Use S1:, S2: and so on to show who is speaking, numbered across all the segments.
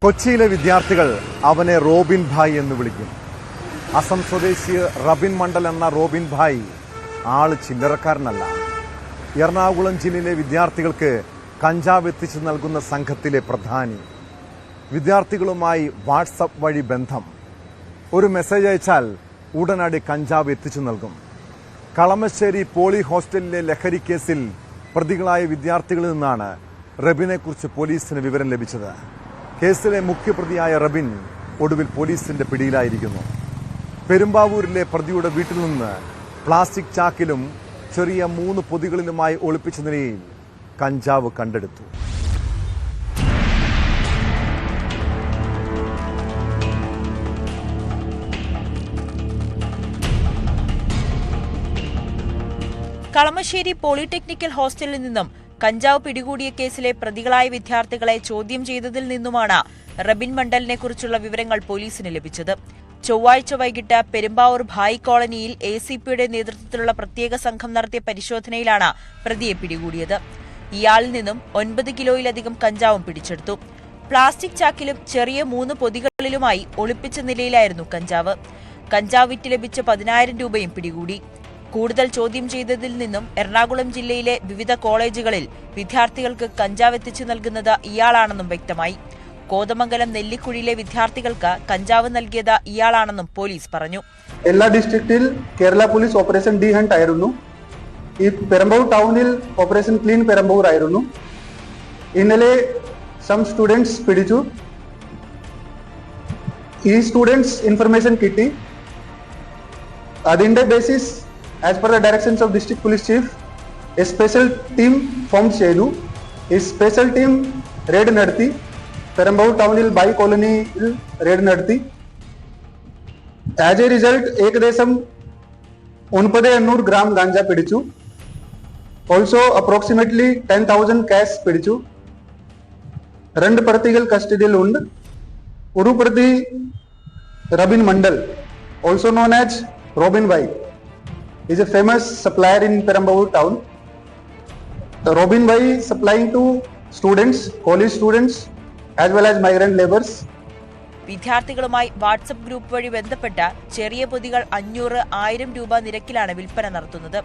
S1: കൊച്ചിയിലെ വിദ്യാർത്ഥികൾ അവനെ റോബിൻ ഭായ് എന്ന് വിളിക്കും. അസം സ്വദേശി റബിൻ മണ്ഡൽ എന്ന റോബിൻ ഭായ് ആള് ചില്ലറക്കാരനല്ല. എറണാകുളം ജില്ലയിലെ വിദ്യാർത്ഥികൾക്ക് കഞ്ചാവ് എത്തിച്ചു നൽകുന്ന സംഘത്തിലെ പ്രധാനി. വിദ്യാർത്ഥികളുമായി വാട്സപ്പ് വഴി ബന്ധം. ഒരു മെസ്സേജ് അയച്ചാൽ ഉടനടി കഞ്ചാവ് എത്തിച്ചു നൽകും. കളമശ്ശേരി പോളി ഹോസ്റ്റലിലെ ലഹരി കേസിൽ പ്രതികളായ വിദ്യാർത്ഥികളിൽ നിന്നാണ് റബിനെക്കുറിച്ച് പോലീസിന് വിവരം ലഭിച്ചത്. കേസിലെ മുഖ്യപ്രതിയായ റബിൻ ഒടുവിൽ പോലീസിന്റെ പിടിയിലായിരിക്കുന്നു. പെരുമ്പാവൂരിലെ പ്രതിയുടെ വീട്ടിൽ നിന്ന് പ്ലാസ്റ്റിക് ചാക്കിലും ചെറിയ 3 പൊതികളിലുമായി ഒളിപ്പിച്ച നിലയിൽ കഞ്ചാവ് കണ്ടെടുത്തു.
S2: കളമശ്ശേരി പോളിടെക്നിക്കൽ ഹോസ്റ്റലിൽ നിന്നും കഞ്ചാവ് പിടികൂടിയ കേസിലെ പ്രതികളായ വിദ്യാർത്ഥികളെ ചോദ്യം ചെയ്തതിൽ നിന്നുമാണ് റബിൻ മണ്ഡലിനെ കുറിച്ചുള്ള വിവരങ്ങൾ പോലീസിന് ലഭിച്ചത്. ചൊവ്വാഴ്ച വൈകിട്ട് പെരുമ്പാവൂർ ഭായ് കോളനിയിൽ ACPയുടെ നേതൃത്വത്തിലുള്ള പ്രത്യേക സംഘം നടത്തിയ പരിശോധനയിലാണ് പ്രതിയെ പിടികൂടിയത്. ഇയാളിൽ നിന്നും 9 കിലോയിലധികം കഞ്ചാവും പിടിച്ചെടുത്തു. പ്ലാസ്റ്റിക് ചാക്കിലും ചെറിയ 3 പൊതികളിലുമായി ഒളിപ്പിച്ച നിലയിലായിരുന്നു കഞ്ചാവ്. കഞ്ചാവ് വിറ്റ് ലഭിച്ച 10,000 രൂപയും പിടികൂടി. കൂടുതൽ ചോദ്യം ചെയ്തതിൽ നിന്നും എറണാകുളം ജില്ലയിലെ വിവിധ കോളേജുകളിൽ വിദ്യാർത്ഥികൾക്ക് കഞ്ചാവ് എത്തിച്ചു നൽകുന്നത് ഇയാളാണെന്നും വ്യക്തമായി. കോതമംഗലം നെല്ലിക്കുഴിയിലെ വിദ്യാർത്ഥികൾക്ക് കഞ്ചാവ് നൽകിയത് ഇയാളാണെന്നും പോലീസ് പറഞ്ഞു.
S3: എല്ലാ ഡിസ്ട്രിക്റ്റിൽ Kerala police operation D hunt ആയിരുന്നു. ഈ പെരമ്പൂർ ടൗണിൽ ഓപ്പറേഷൻ ക്ലീൻ പെരമ്പൂർ ആയിരുന്നു. ഇന്നലെ സം സ്റ്റുഡൻസ് പിടിച്ചു. ഈ സ്റ്റുഡൻസ് ഇൻഫർമേഷൻ കിട്ടി. അതിന്റെ basis as per the directions of district police chief a special team formed ചെയ്തു. ഈ സ്പെഷ്യൽ ടീം റെയ്ഡ് നടത്തി. പെരമ്പൂർ ടൗണിൽ ബൈ കോളനിയിൽ റെയ്ഡ് നടത്തി. ആസ് എ റിസൾട്ട് ഏകദേശം 9,800 ഗ്രാം ഗാഞ്ച പിടിച്ചു. ഓൾസോ അപ്രോക്സിമേറ്റ്ലി 10,000 ക്യാഷ് പിടിച്ചു. 2 പ്രതികൾ കസ്റ്റഡിയിൽ ഉണ്ട്. ഒരു പ്രതി Rabin Mandal, also known as Robin bhai, is a famous supplier in Perambur town. Robin Bhai supplying to students, college students as well as migrant laborers.
S2: വിദ്യാർത്ഥികളുമായി വാട്സപ്പ് ഗ്രൂപ്പ് വഴി ബന്ധപ്പെട്ട ചെറിയ പൊതികൾ 500, 1000 രൂപ നിരക്കിലാണ് വിൽപ്പന നടത്തുന്നത്.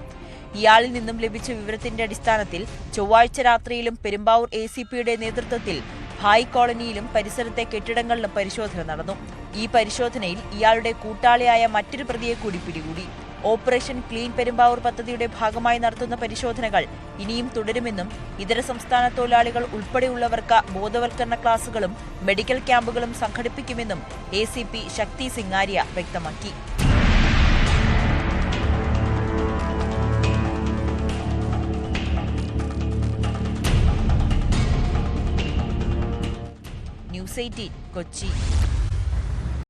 S2: ഇയാളിൽ നിന്നും ലഭിച്ച വിവരത്തിന്റെ അടിസ്ഥാനത്തിൽ ചൊവ്വാഴ്ച രാത്രിയിലും പെരുമ്പാവൂർ ACPയുടെ നേതൃത്വത്തിൽ ഭായ് കോളനിയിലും പരിസരത്തെ കെട്ടിടങ്ങളിലും പരിശോധന നടന്നു. ഈ പരിശോധനയിൽ ഇയാളുടെ കൂട്ടാളിയായ മറ്റൊരു പ്രതിയെ കൂടി പിടികൂടി. ഓപ്പറേഷൻ ക്ലീൻ പെരുമ്പാവൂർ പദ്ധതിയുടെ ഭാഗമായി നടത്തുന്ന പരിശോധനകൾ ഇനിയും തുടരുമെന്നും ഇതര സംസ്ഥാന തൊഴിലാളികൾ ഉൾപ്പെടെയുള്ളവർക്ക് ബോധവൽക്കരണ ക്ലാസുകളും മെഡിക്കൽ ക്യാമ്പുകളും സംഘടിപ്പിക്കുമെന്നും ACP ശക്തി സിംഗാരിയ വ്യക്തമാക്കി. ന്യൂസ് 18 കൊച്ചി.